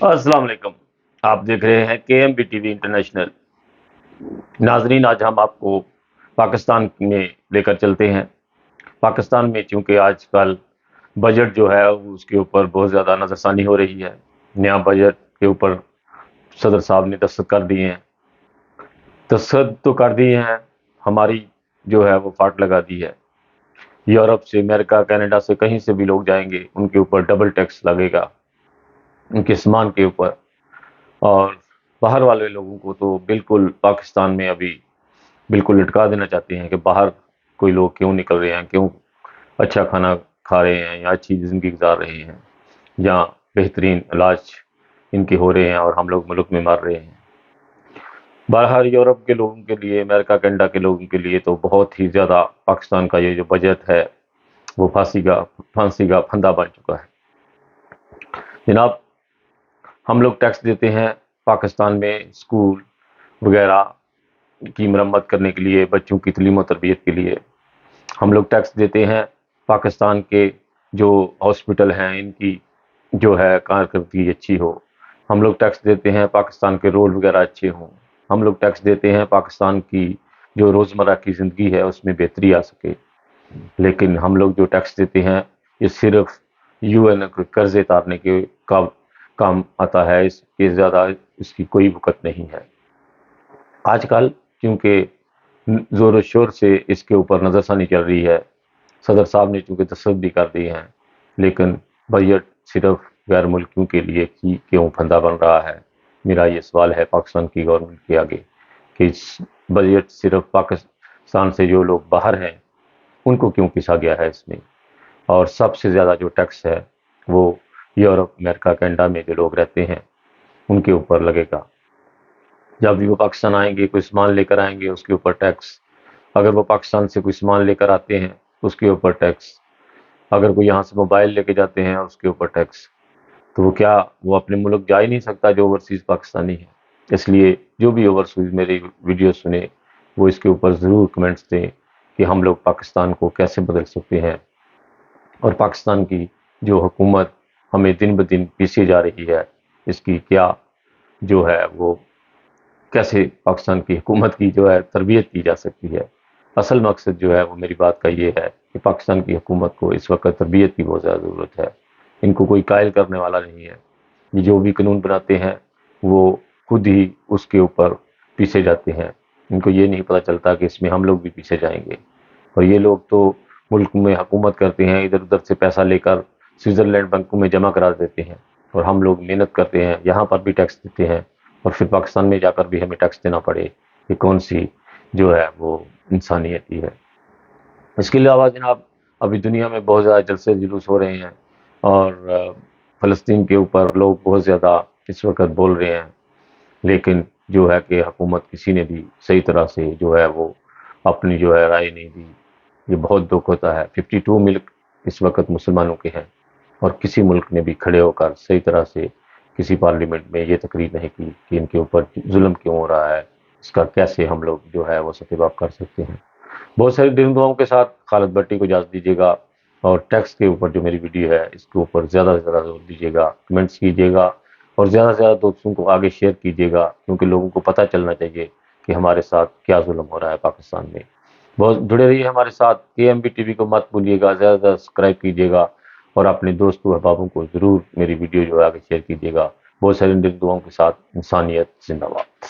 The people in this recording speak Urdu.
السلام علیکم۔ آپ دیکھ رہے ہیں کے M B T V International. ناظرین، آج ہم آپ کو پاکستان میں لے کر چلتے ہیں۔ پاکستان میں چونکہ آج کل بجٹ جو ہے اس کے اوپر بہت زیادہ نظر ثانی ہو رہی ہے۔ نیا بجٹ کے اوپر صدر صاحب نے دستخط کر دیے ہیں۔ دستخط تو کر دیے ہیں، ہماری جو ہے وہ فاٹ لگا دی ہے۔ یورپ سے، امریکہ، کینیڈا سے، کہیں سے بھی لوگ جائیں گے ان کے اوپر ڈبل ٹیکس لگے گا، ان کے سامان کے اوپر۔ اور باہر والے لوگوں کو تو بالکل پاکستان میں ابھی بالکل لٹکا دینا چاہتے ہیں کہ باہر کوئی لوگ کیوں نکل رہے ہیں، کیوں اچھا کھانا کھا رہے ہیں یا اچھی زندگی گزار رہے ہیں، یا بہترین علاج ان کے ہو رہے ہیں اور ہم لوگ ملک میں مر رہے ہیں۔ باہر یورپ کے لوگوں کے لیے، امریکہ کینیڈا کے لوگوں کے لیے تو بہت ہی زیادہ پاکستان کا یہ جو بجٹ ہے وہ پھانسی کا پھندا بن چکا ہے۔ جناب، ہم لوگ ٹیکس دیتے ہیں پاکستان میں اسکول وغیرہ کی مرمت کرنے کے لیے، بچوں کی تعلیم و تربیت کے لیے۔ ہم لوگ ٹیکس دیتے ہیں پاکستان کے جو ہاسپٹل ہیں ان کی جو ہے کارکردگی اچھی ہو۔ ہم لوگ ٹیکس دیتے ہیں پاکستان کے روڈ وغیرہ اچھے ہوں۔ ہم لوگ ٹیکس دیتے ہیں پاکستان کی جو روزمرہ کی زندگی ہے اس میں بہتری آ سکے۔ لیکن ہم لوگ جو ٹیکس دیتے ہیں یہ صرف یو این کے قرضے اتارنے کے کام آتا ہے، اس کے زیادہ اس کی کوئی وقت نہیں ہے۔ آج کل کیونکہ زور و شور سے اس کے اوپر نظر ثانی چل رہی ہے، صدر صاحب نے چونکہ دستخط بھی کر دیے ہیں، لیکن بجٹ صرف غیر ملکیوں کے لیے کیوں پھندا بن رہا ہے؟ میرا یہ سوال ہے پاکستان کی گورنمنٹ کے آگے کہ اس بجٹ صرف پاکستان سے جو لوگ باہر ہیں ان کو کیوں پیسا گیا ہے اس میں؟ اور سب سے زیادہ جو ٹیکس ہے وہ یورپ، امریکہ، کینیڈا میں جو لوگ رہتے ہیں ان کے اوپر لگے گا۔ جب بھی وہ پاکستان آئیں گے، کوئی سامان لے کر آئیں گے اس کے اوپر ٹیکس۔ اگر وہ پاکستان سے کوئی سامان لے کر آتے ہیں اس کے اوپر ٹیکس۔ اگر کوئی یہاں سے موبائل لے کے جاتے ہیں اس کے اوپر ٹیکس۔ تو وہ کیا وہ اپنے ملک جا ہی نہیں سکتا جو اوورسیز پاکستانی ہے؟ اس لیے جو بھی اوورسیز میری ویڈیو سنے وہ اس کے اوپر ضرور کمنٹس دیں کہ ہم لوگ پاکستان کو کیسے بدل سکتے ہیں، اور پاکستان کی جو حکومت ہمیں دن بدن پیچھے جا رہی ہے اس کی کیا جو ہے وہ کیسے پاکستان کی حکومت کی جو ہے تربیت کی جا سکتی ہے۔ اصل مقصد جو ہے وہ میری بات کا یہ ہے کہ پاکستان کی حکومت کو اس وقت تربیت کی بہت زیادہ ضرورت ہے۔ ان کو کوئی قائل کرنے والا نہیں ہے۔ یہ جو بھی قانون بناتے ہیں وہ خود ہی اس کے اوپر پیچھے جاتے ہیں۔ ان کو یہ نہیں پتہ چلتا کہ اس میں ہم لوگ بھی پیچھے جائیں گے۔ اور یہ لوگ تو ملک میں حکومت کرتے ہیں، ادھر ادھر سے پیسہ لے کر سوئٹزرلینڈ بینکوں میں جمع کرا دیتے ہیں، اور ہم لوگ محنت کرتے ہیں، یہاں پر بھی ٹیکس دیتے ہیں، اور پھر پاکستان میں جا کر بھی ہمیں ٹیکس دینا پڑے۔ یہ کون سی جو ہے وہ انسانیت ہی ہے؟ اس کے علاوہ جناب، ابھی دنیا میں بہت زیادہ جلسے جلوس ہو رہے ہیں، اور فلسطین کے اوپر لوگ بہت زیادہ اس وقت بول رہے ہیں، لیکن جو ہے کہ حکومت کسی نے بھی صحیح طرح سے جو ہے وہ اپنی جو ہے رائے نہیں دی۔ یہ بہت دکھ ہوتا ہے۔ 52 ملک اس وقت مسلمانوں کے ہیں، اور کسی ملک نے بھی کھڑے ہو کر صحیح طرح سے کسی پارلیمنٹ میں یہ تقریر نہیں کی کہ ان کے اوپر ظلم کیوں ہو رہا ہے، اس کا کیسے ہم لوگ جو ہے وہ ستیہ کر سکتے ہیں۔ بہت ساری دعاؤں کے ساتھ خالد بٹی کو اجازت دیجیے گا، اور ٹیکس کے اوپر جو میری ویڈیو ہے اس کے اوپر زیادہ سے زیادہ زور دیجیے گا، کمنٹس کیجیے گا، اور زیادہ سے زیادہ دوستوں کو آگے شیئر کیجیے گا، کیونکہ لوگوں کو پتہ چلنا چاہیے کہ ہمارے ساتھ کیا ظلم ہو رہا ہے پاکستان میں۔ بہت جڑے رہیے ہمارے ساتھ۔ کے ایم بی ٹی وی کو مت بھولیے گا، زیادہ سے زیادہ سبسکرائب کیجیے گا، اور اپنے دوستوں احبابوں کو ضرور میری ویڈیو جو ہے آگے شیئر کیجیے گا۔ بہت ساری دعاؤں کے ساتھ، انسانیت زندہ باد۔